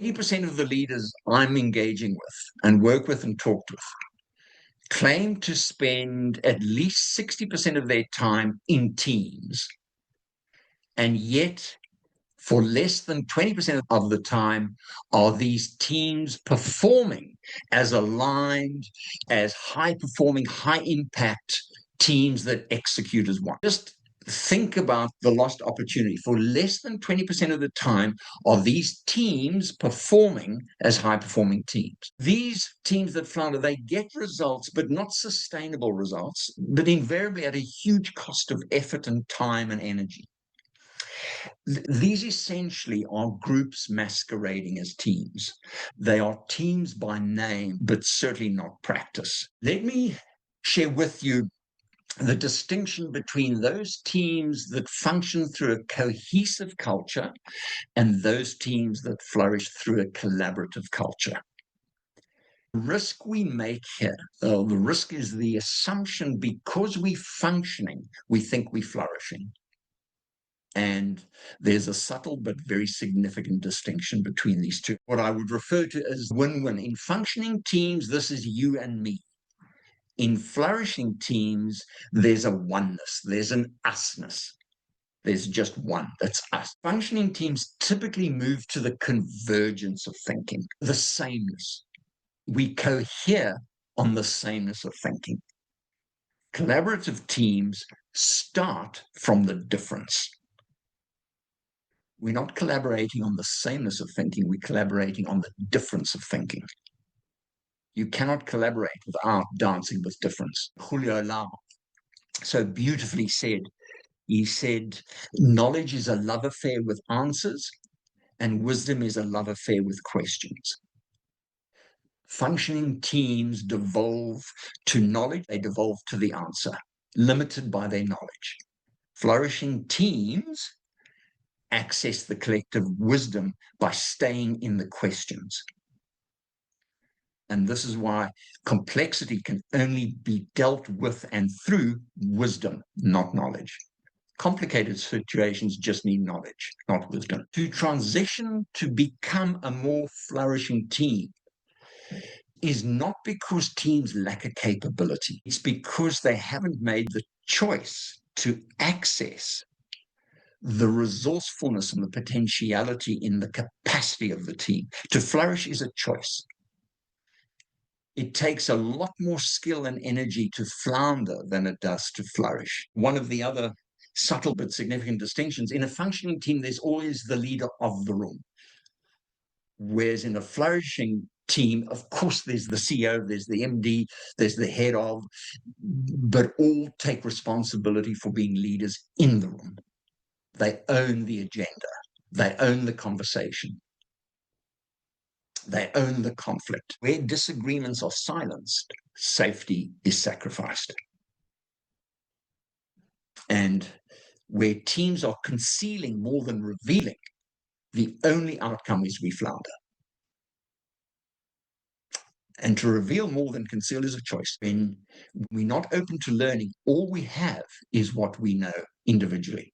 80% of the leaders I'm engaging with and work with and talked with claim to spend at least 60% of their time in teams. And yet, for less than 20% of the time, are these teams performing as aligned, as high performing, high impact teams that execute as one. Just think about the lost opportunity. For less than 20% of the time, are these teams performing as high performing teams? These teams that flounder, they get results, but not sustainable results, but invariably at a huge cost of effort and time and energy. These essentially are groups masquerading as teams. They are teams by name, but certainly not practice. Let me share with you the distinction between those teams that function through a cohesive culture and those teams that flourish through a collaborative culture. The risk we make here, the risk is the assumption because we're functioning, we think we're flourishing. And there's a subtle but very significant distinction between these two. What I would refer to as win-win. In functioning teams, this is you and me. In flourishing teams, there's a oneness, there's an usness. There's just one, that's us. Functioning teams typically move to the convergence of thinking, the sameness. We cohere on the sameness of thinking. Collaborative teams start from the difference. We're not collaborating on the sameness of thinking, we're collaborating on the difference of thinking. You cannot collaborate without dancing with difference. Julio Lau so beautifully said, he said, knowledge is a love affair with answers, and wisdom is a love affair with questions. Functioning teams devolve to knowledge, they devolve to the answer, limited by their knowledge. Flourishing teams access the collective wisdom by staying in the questions. And this is why complexity can only be dealt with and through wisdom, not knowledge. Complicated situations just need knowledge, not wisdom. To transition to become a more flourishing team is not because teams lack a capability. It's because they haven't made the choice to access the resourcefulness and the potentiality in the capacity of the team. To flourish is a choice. It takes a lot more skill and energy to flounder than it does to flourish. One of the other subtle but significant distinctions, in a functioning team, there's always the leader of the room. Whereas in a flourishing team, of course, there's the CEO, there's the MD, there's the head of, but all take responsibility for being leaders in the room. They own the agenda. They own the conversation. They own the conflict. Where disagreements are silenced, safety is sacrificed. And where teams are concealing more than revealing, the only outcome is we flounder. And to reveal more than conceal is a choice. When we're not open to learning, all we have is what we know individually,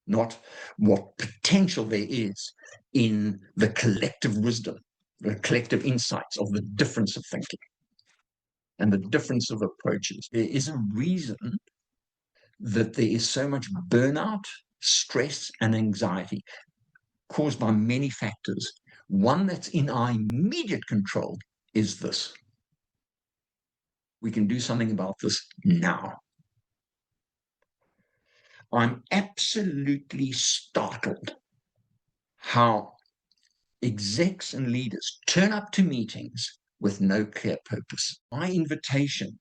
not what potential there is in the collective wisdom, the collective insights of the difference of thinking and the difference of approaches. There is a reason that there is so much burnout, stress, and anxiety caused by many factors. One that's in our immediate control is this. We can do something about this now. I'm absolutely startled how execs and leaders turn up to meetings with no clear purpose. My invitation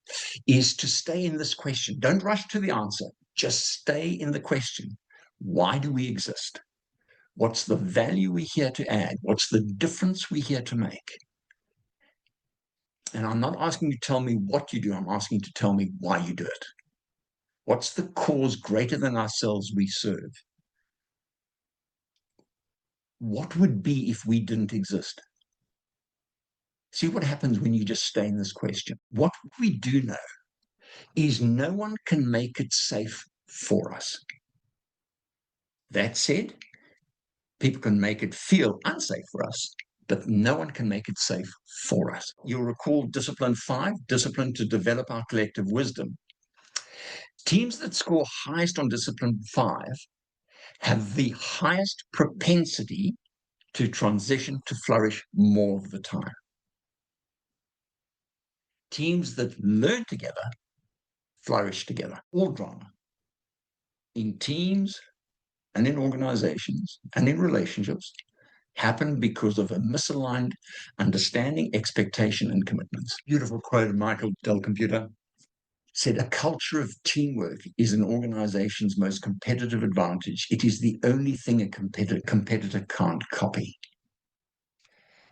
is to stay in this question. Don't rush to the answer. Just stay in the question. Why do we exist? What's the value we're here to add? What's the difference we're here to make? And I'm not asking you to tell me what you do. I'm asking you to tell me why you do it. What's the cause greater than ourselves we serve? What would be if we didn't exist? See what happens when you just stay in this question. What we do know is no one can make it safe for us. That said, people can make it feel unsafe for us. but no one can make it safe for us. You'll recall discipline 5, discipline to develop our collective wisdom. Teams that score highest on discipline 5 have the highest propensity to transition to flourish more of the time. Teams that learn together flourish together. All drama in teams and in organizations and in relationships happen because of a misaligned understanding, expectation, and commitments. Beautiful quote of Michael Del Computer said, "A culture of teamwork is an organization's most competitive advantage. It is the only thing a competitor can't copy."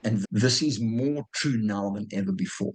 And this is more true now than ever before.